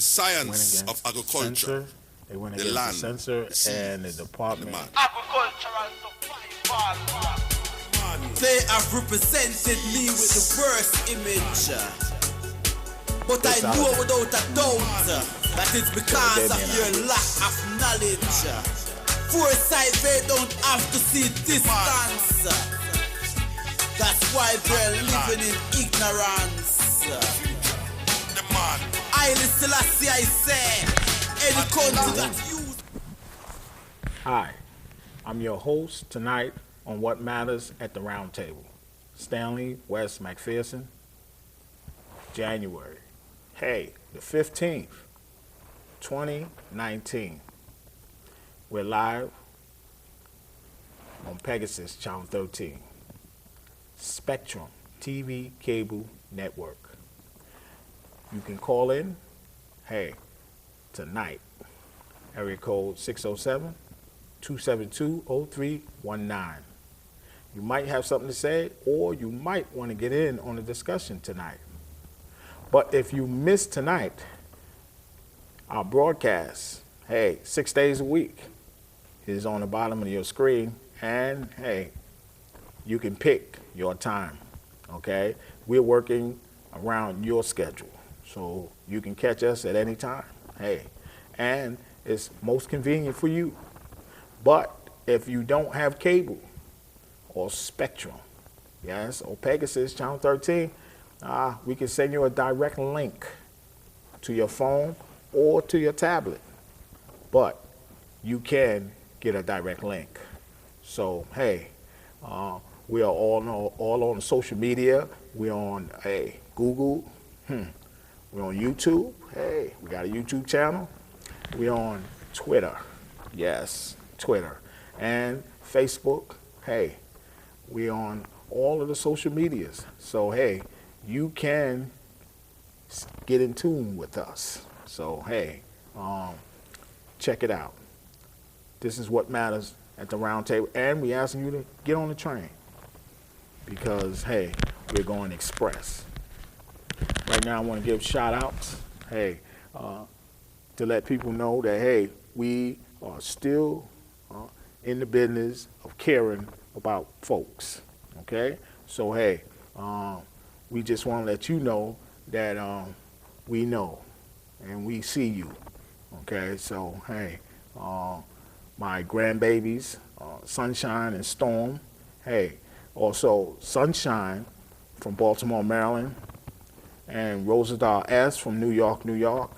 the science of agriculture, They went the against land, the censor the sea, and the department. Agricultural they have represented me with the worst image. But I know without a doubt that it's because of your lack of knowledge. Foresight, they don't have to see distance. That's why they're living in ignorance. I listen, I say, any country that use. Hi, I'm your host tonight on What Matters at the Roundtable. Stanley West McPherson, January. Hey, the 15th, 2019. We're live on Pegasus Channel 13, Spectrum TV Cable Network. You can call in, hey, tonight, area code 607-272-0319. You might have something to say, or you might want to get in on the discussion tonight. But if you miss tonight, our broadcast, hey, 6 days a week, is on the bottom of your screen, and hey, you can pick your time, okay? We're working around your schedule, so you can catch us at any time, hey, and it's most convenient for you. But if you don't have cable or Spectrum, yes, or Pegasus Channel 13, we can send you a direct link to your phone or to your tablet, but you can get a direct link. So hey, we are all on social media. We're on Google. We're on YouTube. Hey, we got a YouTube channel. We're on Twitter. Yes, Twitter and Facebook. Hey, we're on all of the social medias. So hey, you can get in tune with us. So hey, check it out. This is What Matters at the Roundtable, and we're asking you to get on the train because hey, we're going express. Right now, I want to give shout outs, hey, to let people know that hey, we are still in the business of caring about folks. Okay, so hey, we just want to let you know that we know and we see you. Okay, so hey, my grandbabies, Sunshine and Storm. Hey, also Sunshine from Baltimore, Maryland, and Rosedal S from New York, New York.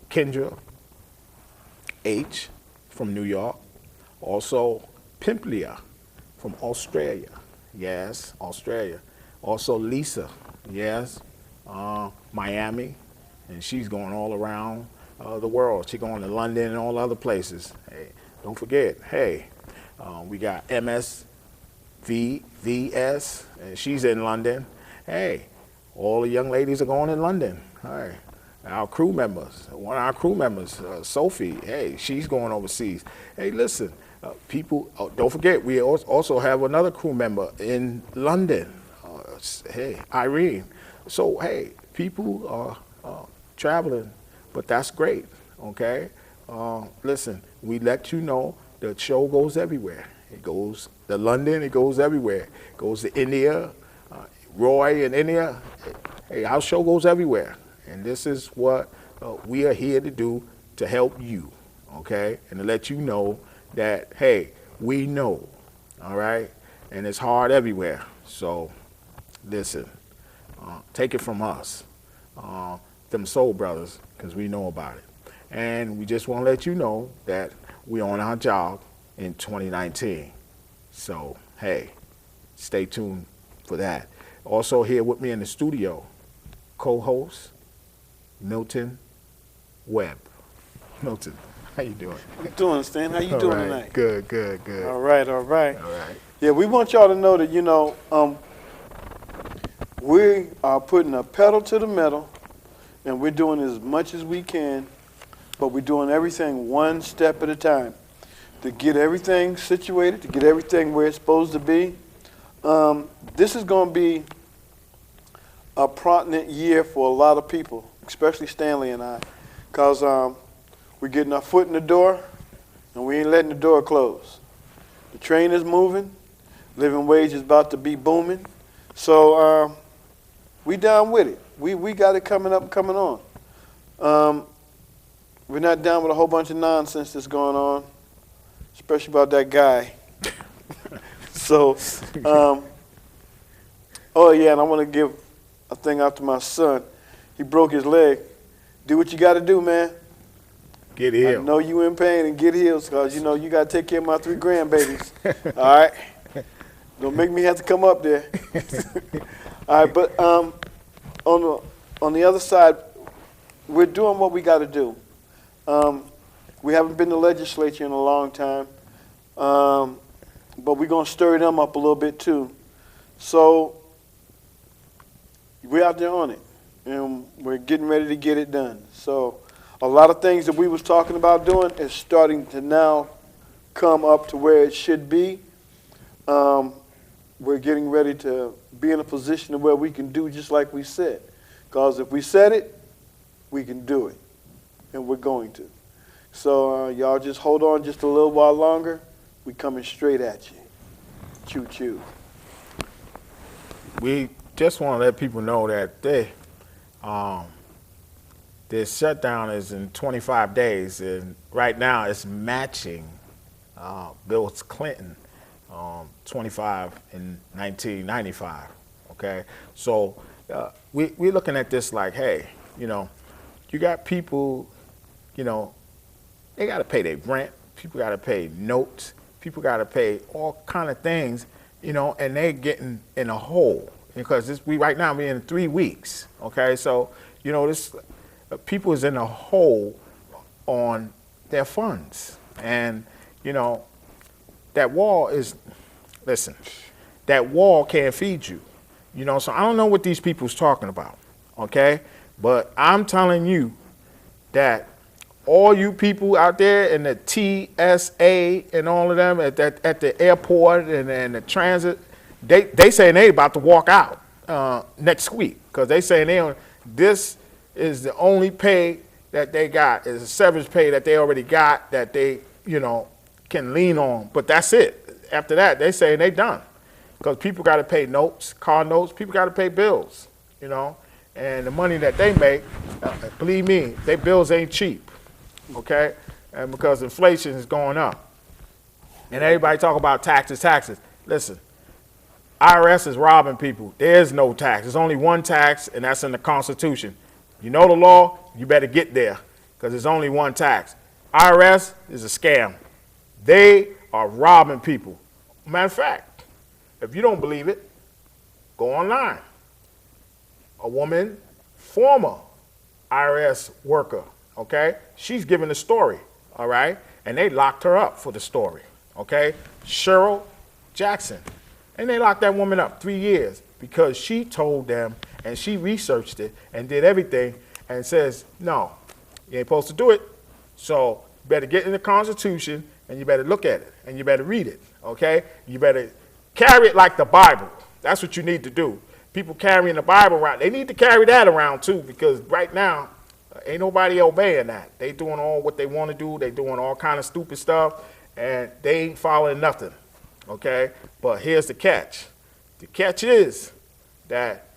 Kendra H from New York. Also Pimplia from Australia. Yes, Australia. Also Lisa, yes, Miami, and she's going all around the world. She's going to London and all other places. Hey, don't forget, hey, we got MSVVS, and she's in London. Hey, all the young ladies are going in London. Hey, our crew members, one of our crew members, Sophie, hey, she's going overseas. Hey, listen, people, don't forget, we also have another crew member in London. Hey, Irene. So, hey, people are traveling, but that's great, okay? Listen, we let you know the show goes everywhere. It goes to London, it goes everywhere. It goes to India, Roy in India. Hey, our show goes everywhere. And this is what we are here to do to help you, okay? And to let you know that, hey, we know, all right? And it's hard everywhere. So, listen, take it from us, them soul brothers, because we know about it. And we just want to let you know that we're on our job in 2019. So, hey, stay tuned for that. Also here with me in the studio, co-host Milton Webb. Milton, how you doing? I'm doing, Stan. How you doing tonight? Good. All right. All right. Yeah, we want y'all to know that, we are putting a pedal to the metal, and we're doing as much as we can, but we're doing everything one step at a time to get everything situated, to get everything where it's supposed to be. This is going to be a prominent year for a lot of people especially Stanley and I, because we're getting our foot in the door, and we ain't letting the door close. The train is moving. Living wage is about to be booming. So we down with it. We got it coming up and coming on. We're not down with a whole bunch of nonsense that's going on, especially about that guy. So, oh yeah, and I want to give a thing out to my son. He broke his leg. Do what you got to do, man. Get healed. I know you in pain and get healed, because you know you got to take care of my 3 grandbabies. All right? Don't make me have to come up there. All right, but on the other side, we're doing what we got to do. We haven't been to legislature in a long time, but we're going to stir them up a little bit too. So we're out there on it, and we're getting ready to get it done. So a lot of things that we was talking about doing is starting to now come up to where it should be. We're getting ready to be in a position where we can do just like we said. Because if we said it, we can do it, and we're going to. So y'all just hold on just a little while longer. We coming straight at you. Choo-choo. We just want to let people know that this shutdown is in 25 days, and right now it's matching Bill Clinton 25 in 1995. Okay, so we're looking at this like, hey, you know, you got people, you know, they got to pay their rent. People got to pay notes. People got to pay all kind of things, you know, and they're getting in a hole because right now we're in 3 weeks. Okay, so you know this people is in a hole on their funds, and you know that wall is. Listen, that wall can't feed you, you know. So I don't know what these people's talking about. Okay, but I'm telling you that. All you people out there in the TSA and all of them at the airport and the transit, they saying they about to walk out next week because they saying this is the only pay that they got is a severance pay that they already got that they can lean on, but that's it. After that, they saying they done because people got to pay notes, car notes, people got to pay bills, and the money that they make, believe me, their bills ain't cheap. Okay, and because inflation is going up, and everybody talk about taxes. Listen, IRS is robbing people. There is no tax. There's only one tax, and that's in the Constitution. You know the law, you better get there, because there's only one tax. IRS is a scam. They are robbing people. Matter of fact, if you don't believe it, go online. A woman, former IRS worker. Okay, she's giving the story, all right? And they locked her up for the story, okay? Cheryl Jackson. And they locked that woman up 3 years because she told them and she researched it and did everything and says, no, you ain't supposed to do it. So you better get in the Constitution and you better look at it and you better read it, okay? You better carry it like the Bible. That's what you need to do. People carrying the Bible around, they need to carry that around too, because right now, ain't nobody obeying that. They doing all what they want to do. They doing all kind of stupid stuff, and they ain't following nothing, okay? But here's the catch. The catch is that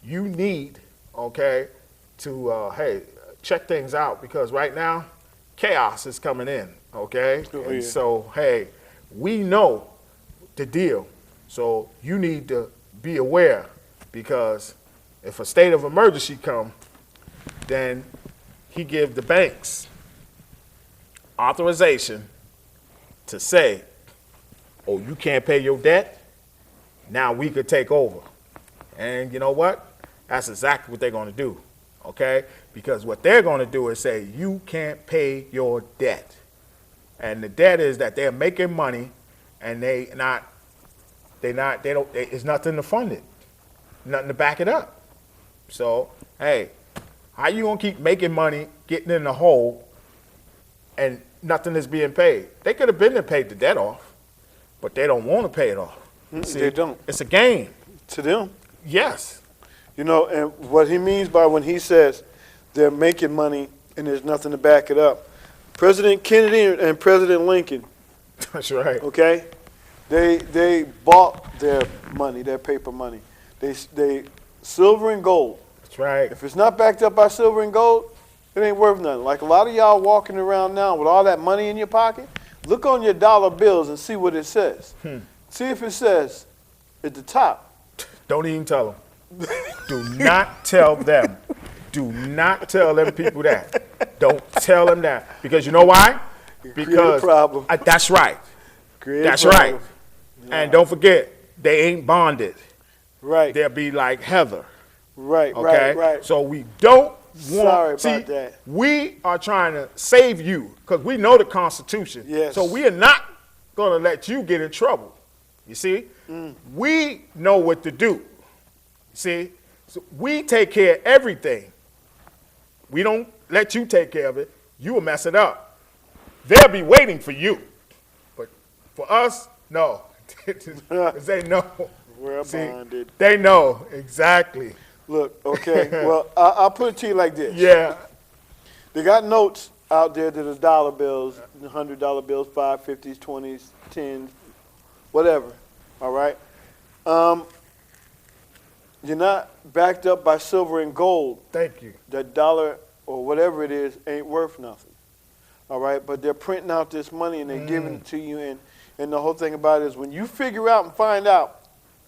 you need, okay, to, hey, check things out, because right now, chaos is coming in, okay? Oh, and yeah. so, hey, we know the deal. So you need to be aware, because if a state of emergency come, then he give the banks authorization to say, oh, you can't pay your debt? Now we could take over. And you know what? That's exactly what they're going to do, okay? Because what they're going to do is say, you can't pay your debt. And the debt is that they're making money and there's nothing to fund it, nothing to back it up. So, hey, how you gonna keep making money, getting in the hole, and nothing is being paid? They could have been to pay the debt off, but they don't want to pay it off. See, they don't. It's a game. To them. Yes. And what he means by when he says they're making money and there's nothing to back it up. President Kennedy and President Lincoln, That's right. okay, they bought their money, their paper money. They silver and gold. That's right. If it's not backed up by silver and gold, it ain't worth nothing. Like a lot of y'all walking around now with all that money in your pocket, look on your dollar bills and see what it says. See if it says at the top. Don't even tell them. Do not tell them. Do not tell them people that. Don't tell them that. Because you know why? Create a problem. That's right. That's right. Yeah. And don't forget, they ain't bonded. Right. They'll be like Heather. Right, okay? right. So we don't want. Sorry about that. We are trying to save you because we know the Constitution. Yes. So we are not going to let you get in trouble. You see? We know what to do. See? So we take care of everything. We don't let you take care of it. You will mess it up. They'll be waiting for you. But for us, no. They know. We're bonded. They know, exactly. Look, okay, well, I'll put it to you like this. Yeah. They got notes out there that are dollar bills, $100 bills, 5, 50s, 20s, 10s, whatever, all right? You're not backed up by silver and gold. Thank you. That dollar or whatever it is ain't worth nothing, all right? But they're printing out this money and they're giving it to you, and the whole thing about it is when you figure out and find out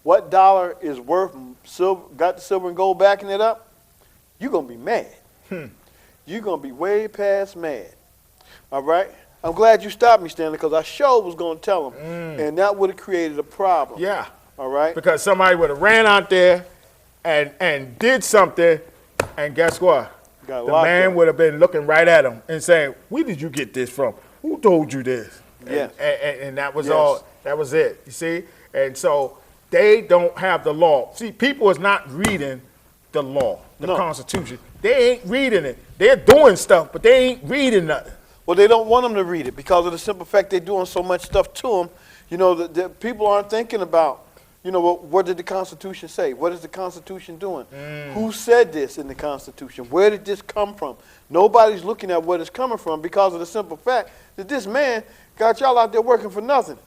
what dollar is worth, got the silver and gold backing it up, you're going to be mad. You're going to be way past mad, all right? I'm glad you stopped me, Stanley, because I sure was going to tell them, and that would have created a problem. Yeah. All right? Because somebody would have ran out there and did something, and guess what? The man would have been looking right at him and saying, where did you get this from? Who told you this? Yes. And that was all. That was it, you see? And so they don't have the law. See, people is not reading the law, the Constitution. They ain't reading it. They're doing stuff, but they ain't reading nothing. Well, they don't want them to read it because of the simple fact they're doing so much stuff to them. You know, the people aren't thinking about, you know, what did the Constitution say? What is the Constitution doing? Who said this in the Constitution? Where did this come from? Nobody's looking at where it's coming from because of the simple fact that this man got y'all out there working for nothing.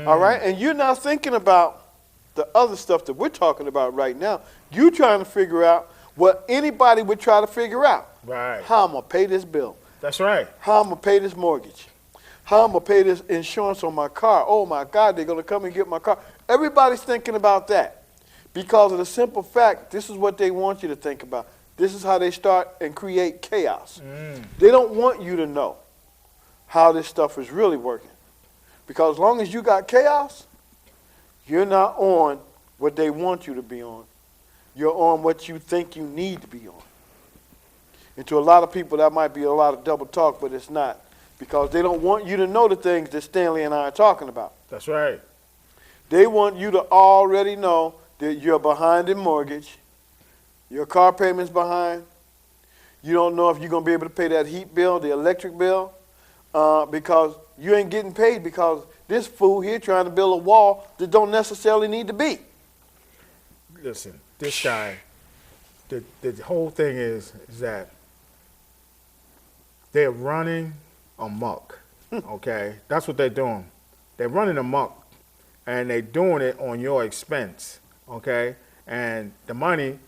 All right? And you're not thinking about the other stuff that we're talking about right now. You're trying to figure out what anybody would try to figure out. Right. How I'm going to pay this bill. That's right. How I'm going to pay this mortgage. How I'm going to pay this insurance on my car. Oh, my God, they're going to come and get my car. Everybody's thinking about that because of the simple fact this is what they want you to think about. This is how they start and create chaos. They don't want you to know how this stuff is really working because as long as you got chaos, you're not on what they want you to be on. You're on what you think you need to be on. And to a lot of people, that might be a lot of double talk, but it's not. Because they don't want you to know the things that Stanley and I are talking about. That's right. They want you to already know that you're behind in mortgage. Your car payment's behind. You don't know if you're going to be able to pay that heat bill, the electric bill, because you ain't getting paid because this fool here trying to build a wall that don't necessarily need to be. Listen, this guy, the whole thing is that they're running amok, okay? That's what they're doing. They're running amok, and they're doing it on your expense, okay? And the money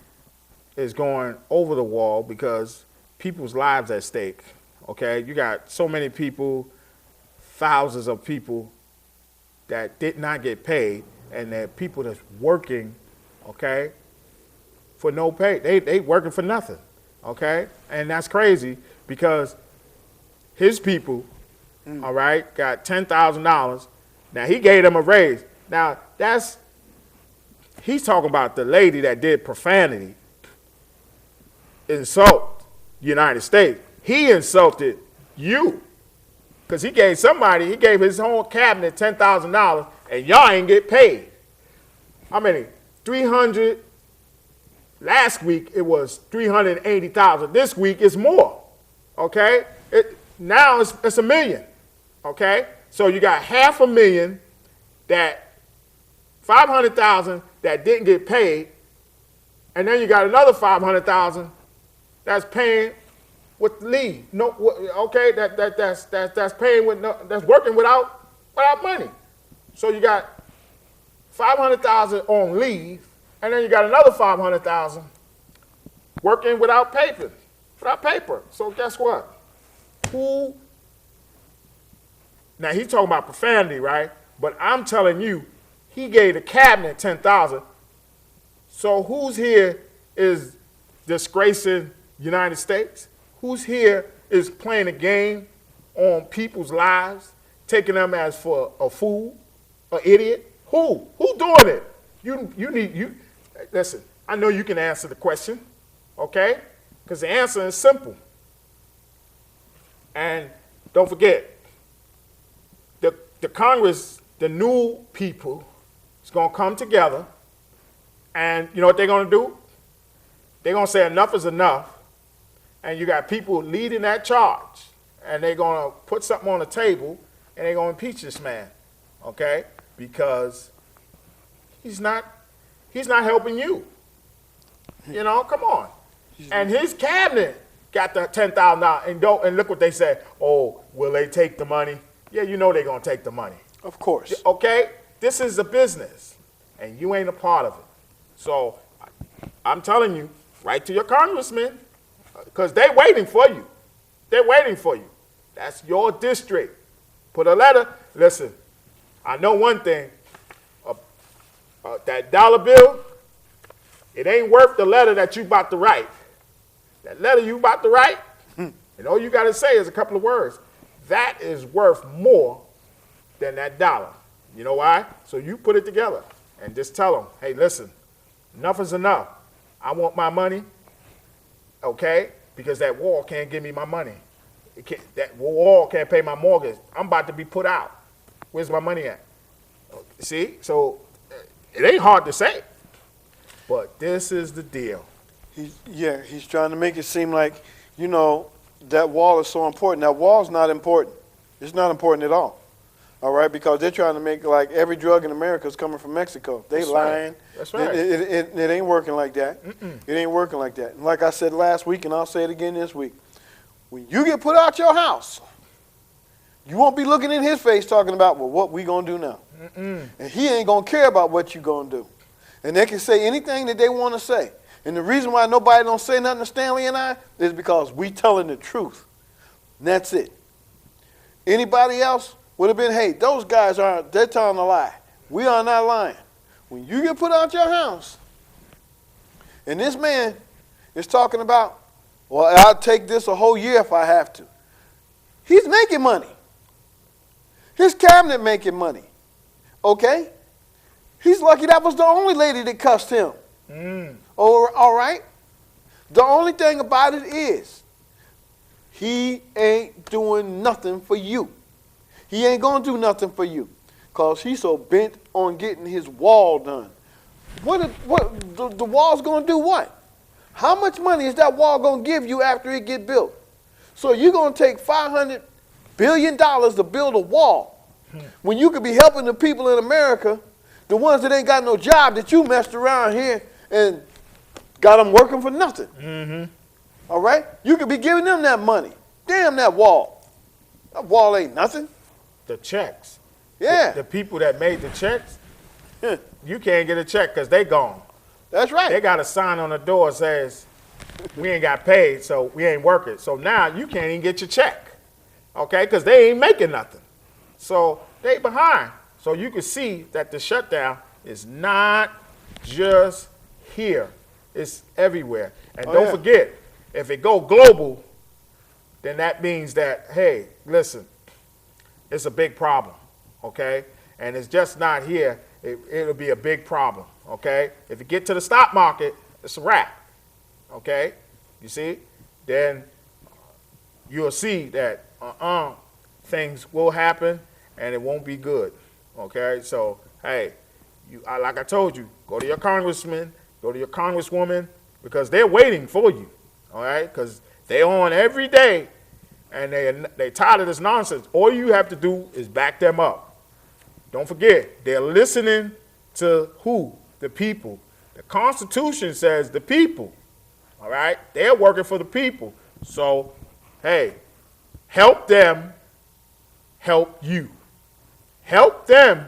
is going over the wall because people's lives at stake, okay? You got so many people, thousands of people that did not get paid, and they're people that's working, okay, for no pay. They working for nothing, okay? And that's crazy because his people, all right, got $10,000. Now, he gave them a raise. Now, he's talking about the lady that did profanity, insult the United States. He insulted you because he gave his whole cabinet $10,000, and y'all ain't get paid. How many? 300. Last week, it was 380,000. This week, it's more, okay? Now it's $1 million, okay? So you got $500,000 that, 500,000 that didn't get paid, and then you got another 500,000 that's paying with leave. No, okay, that's paying with that's working without money. So you got $500,000 on leave, and then you got another $500,000 working without paper. So guess what? Who? Now he's talking about profanity, right? But I'm telling you, he gave the cabinet $10,000. So who's here is disgracing the United States? Who's here is playing a game on people's lives, taking them as for a fool, an idiot? Who? Who's doing it? You listen, I know you can answer the question, okay? Because the answer is simple. And don't forget, the Congress, the new people, is going to come together, and you know what they're going to do? They're going to say enough is enough, and you got people leading that charge, and they're going to put something on the table, and they're going to impeach this man, okay? Because he's not helping you. You know, come on. And his cabinet got the $10,000, and look what they said. Oh, will they take the money? Yeah, you know they're going to take the money. Of course. Okay? This is a business, and you ain't a part of it. So I'm telling you, write to your congressman, because they're waiting for you. They're waiting for you. That's your district. Put a letter. Listen, I know one thing. That dollar bill, it ain't worth the letter that you about to write. That letter you about to write, and all you got to say is a couple of words. That is worth more than that dollar. You know why? So you put it together and just tell them, hey, listen, enough is enough. I want my money, okay? Because that wall can't give me my money. That wall can't pay my mortgage. I'm about to be put out. Where's my money at? See? So it ain't hard to say. But this is the deal. He's trying to make it seem like, you know, that wall is so important. That wall's not important. It's not important at all. All right, because they're trying to make like every drug in America is coming from Mexico. They lying. Right. That's right. It ain't working like that. It ain't working like that. And like I said last week, and I'll say it again this week, when you get put out your house, you won't be looking in his face talking about, well, what we gonna do now? And he ain't gonna care about what you gonna do. And they can say anything that they want to say. And the reason why nobody don't say nothing to Stanley and I is because we telling the truth. And that's it. Anybody else would have been, hey, those guys they're telling a lie. We are not lying. When you get put out your house, and this man is talking about, well, I'll take this a whole year if I have to. He's making money. His cabinet making money. Okay? He's lucky that was the only lady that cussed him. All right? The only thing about it is, he ain't doing nothing for you. He ain't going to do nothing for you because he's so bent on getting his wall done. The wall's going to do what? How much money is that wall going to give you after it get built? So you're going to take $500 billion to build a wall when you could be helping the people in America, the ones that ain't got no job that you messed around here and got them working for nothing. All right? You could be giving them that money. Damn that wall. That wall ain't nothing. The checks. Yeah. The people that made the checks, you can't get a check because they gone. That's right. They got a sign on the door that says, we ain't got paid, so we ain't working. So now you can't even get your check, okay, because they ain't making nothing. So they behind. So you can see that the shutdown is not just here. It's everywhere. And don't forget, if it go global, then that means that, hey, listen, it's a big problem, okay? And it's just not here. It'll be a big problem, okay? If it get to the stock market, it's a wrap, okay? You see? Then you'll see that things will happen and it won't be good, okay? So, hey, like I told you, go to your congressman, go to your congresswoman, because they're waiting for you, all right? Because they're on every day, and they tired of this nonsense. All you have to do is back them up. Don't forget, they're listening to who? The people. The Constitution says the people, all right? They're working for the people. So hey, help them help you. Help them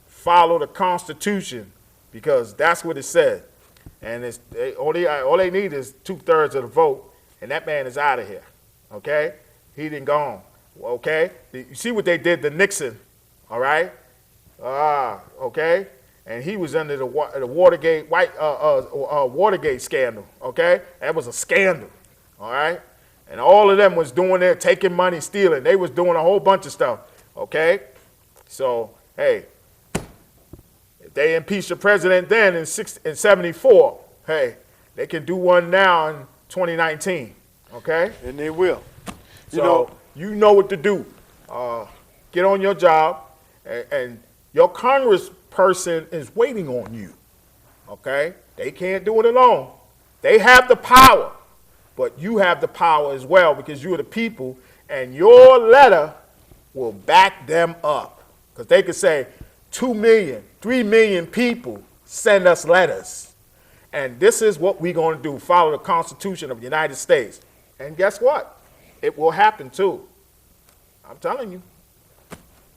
follow the Constitution because that's what it said. And all they need is 2/3 of the vote, and that man is out of here, okay? He done gone, okay? You see what they did to Nixon, all right? Okay? And he was under the Watergate Watergate scandal, okay? That was a scandal, all right? And all of them was doing there, taking money, stealing. They was doing a whole bunch of stuff, okay? So, hey, if they impeached the president then in 74, hey, they can do one now in 2019, okay? And they will. You know what to do. Get on your job, and your congressperson is waiting on you, okay? They can't do it alone. They have the power, but you have the power as well because you're the people, and your letter will back them up. Because they could say 2 million, 3 million people send us letters. And this is what we're going to do, follow the Constitution of the United States. And guess what? It will happen too. I'm telling you.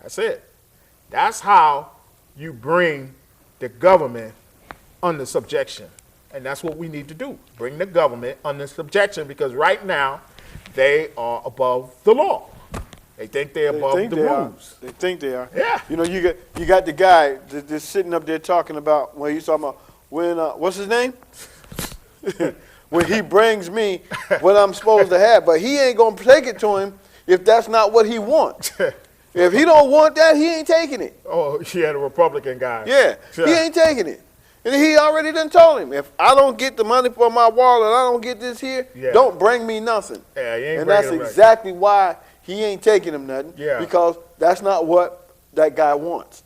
That's it. That's how you bring the government under subjection. And that's what we need to do, bring the government under subjection because right now they are above the law. They think they're above the rules. They think they are. Yeah. You got the guy that's sitting up there talking about when he's talking about when what's his name? When he brings me what I'm supposed to have, but he ain't gonna take it to him if that's not what he wants. If he don't want that, he ain't taking it. Oh, yeah, the Republican guy. Yeah, he ain't taking it. And he already done told him, if I don't get the money for my wallet, I don't get this here, don't bring me nothing. Yeah, he ain't and that's exactly why he ain't taking him nothing, because that's not what that guy wants.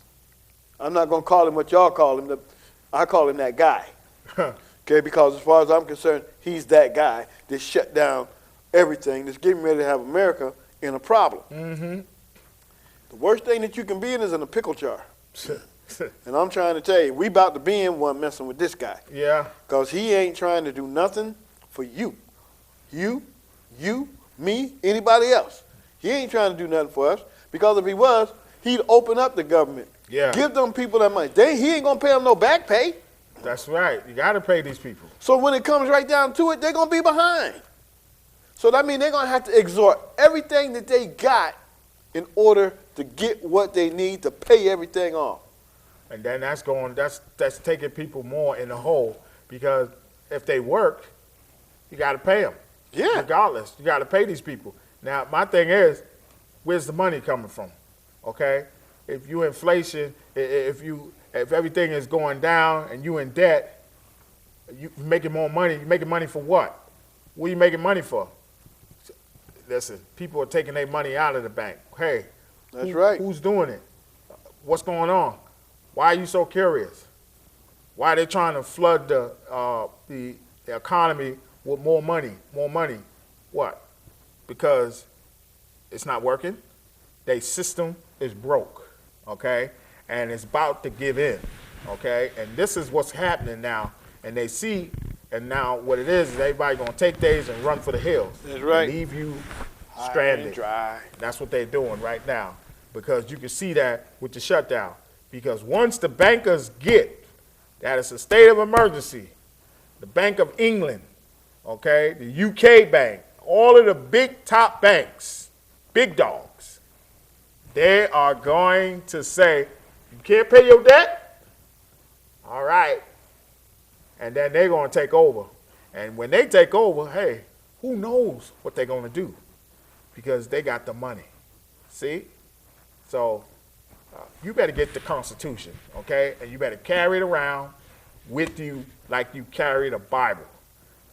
I'm not going to call him what y'all call him. I call him that guy. Okay, because as far as I'm concerned, he's that guy that shut down everything, that's getting ready to have America in a problem. Mm-hmm. The worst thing that you can be in is in a pickle jar. And I'm trying to tell you, we about to be in one messing with this guy. Yeah. Because he ain't trying to do nothing for you. You, me, anybody else. He ain't trying to do nothing for us. Because if he was, he'd open up the government. Yeah. Give them people that money. He ain't going to pay them no back pay. That's right. You got to pay these people. So when it comes right down to it, they're going to be behind. So that means they're going to have to exhort everything that they got in order to get what they need to pay everything off. And then that's taking people more in the hole because if they work, you got to pay them. Yeah. Regardless, you got to pay these people. Now, my thing is, where's the money coming from? Okay? If you inflation, if everything is going down and you in debt, you making more money. You making money for what? What are you making money for? Listen, people are taking their money out of the bank. Hey, that's right. Who's doing it? What's going on? Why are you so curious? Why are they trying to flood the economy with more money? More money. What? Because it's not working. Their system is broke, okay? And it's about to give in, okay? And this is what's happening now. And they see, and now what it is everybody going to take days and run for the hills. That's right. And leave you stranded. And dry. That's what they're doing right now. Because you can see that with the shutdown. Because once the bankers get that it's a state of emergency, the Bank of England, okay, the UK bank, all of the big top banks, big dogs, they are going to say, you can't pay your debt? All right. And then they're going to take over. And when they take over, hey, who knows what they're going to do? Because they got the money. See? So you better get the Constitution, okay? And you better carry it around with you like you carry the Bible,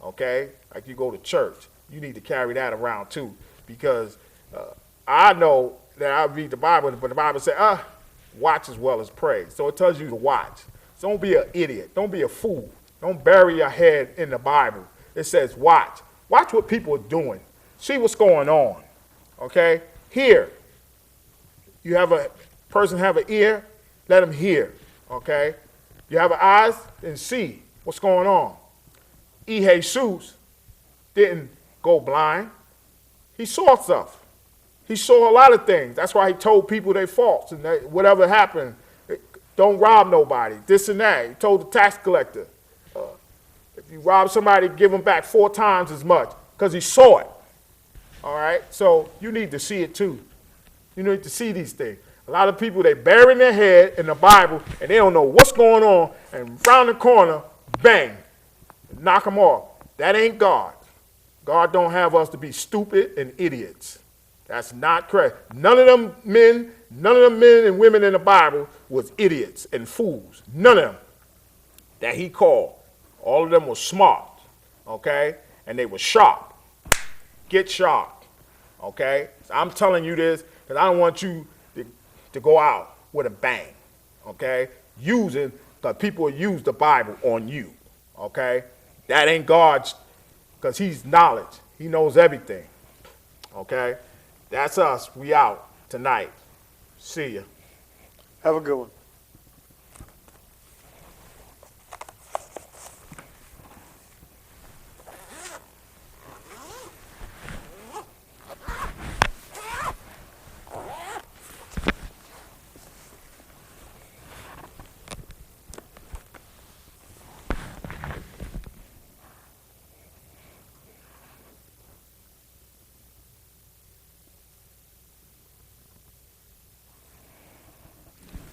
okay? Like you go to church. You need to carry that around too, because I know that I read the Bible, but the Bible says, watch as well as pray. So it tells you to watch. So don't be an idiot. Don't be a fool. Don't bury your head in the Bible. It says watch. Watch what people are doing. See what's going on, okay? Hear. You have a person have an ear, let him hear, okay? You have eyes, then see what's going on. Jesus didn't go blind. He saw stuff. He saw a lot of things. That's why he told people they false and that whatever happened, don't rob nobody, this and that. He told the tax collector, if you rob somebody, give them back 4 times as much, because he saw it. All right? So you need to see it too. You need to see these things. A lot of people, they bury their head in the Bible, and they don't know what's going on, and round the corner, bang, knock them off. That ain't God. God don't have us to be stupid and idiots. That's not correct. None of them men and women in the Bible was idiots and fools. None of them that he called. All of them were smart, okay? And they were sharp. Get sharp, okay? So I'm telling you this because I don't want you to go out with a bang, okay? Using, because people use the Bible on you, okay? That ain't God's, because he's knowledge. He knows everything, okay? That's us. We out tonight. See ya. Have a good one.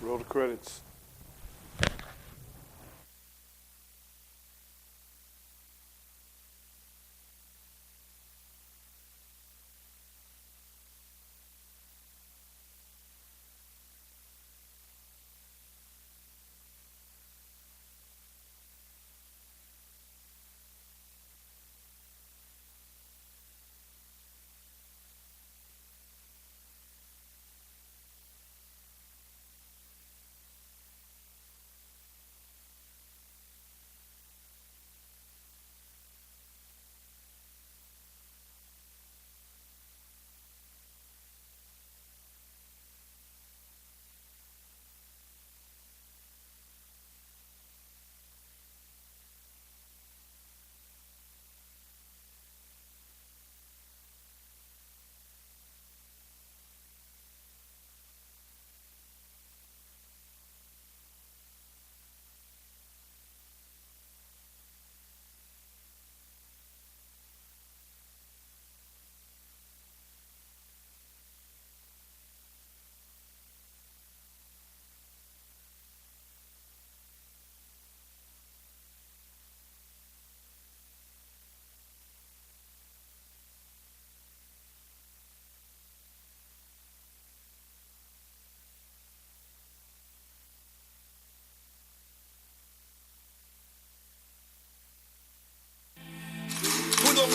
Roll the credits.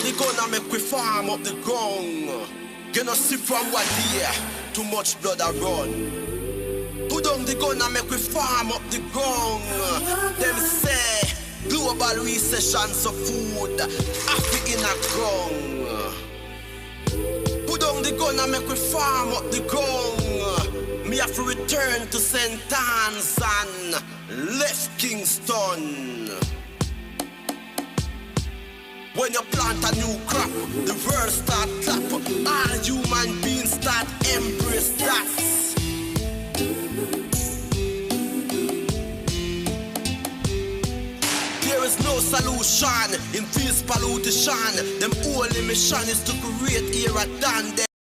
The gun and make we farm up the ground. You know see from what here, too much blood a run. Put down the gun and make we farm up the ground. Them say global recession so food happy in a ground. Put down the gun and make we farm up the ground. Me have to return to St. Anne's and left Kingston. When you plant a new crop, the world start clap. All human beings start embrace that. There is no solution in peace pollution. Them only mission is to create era than them.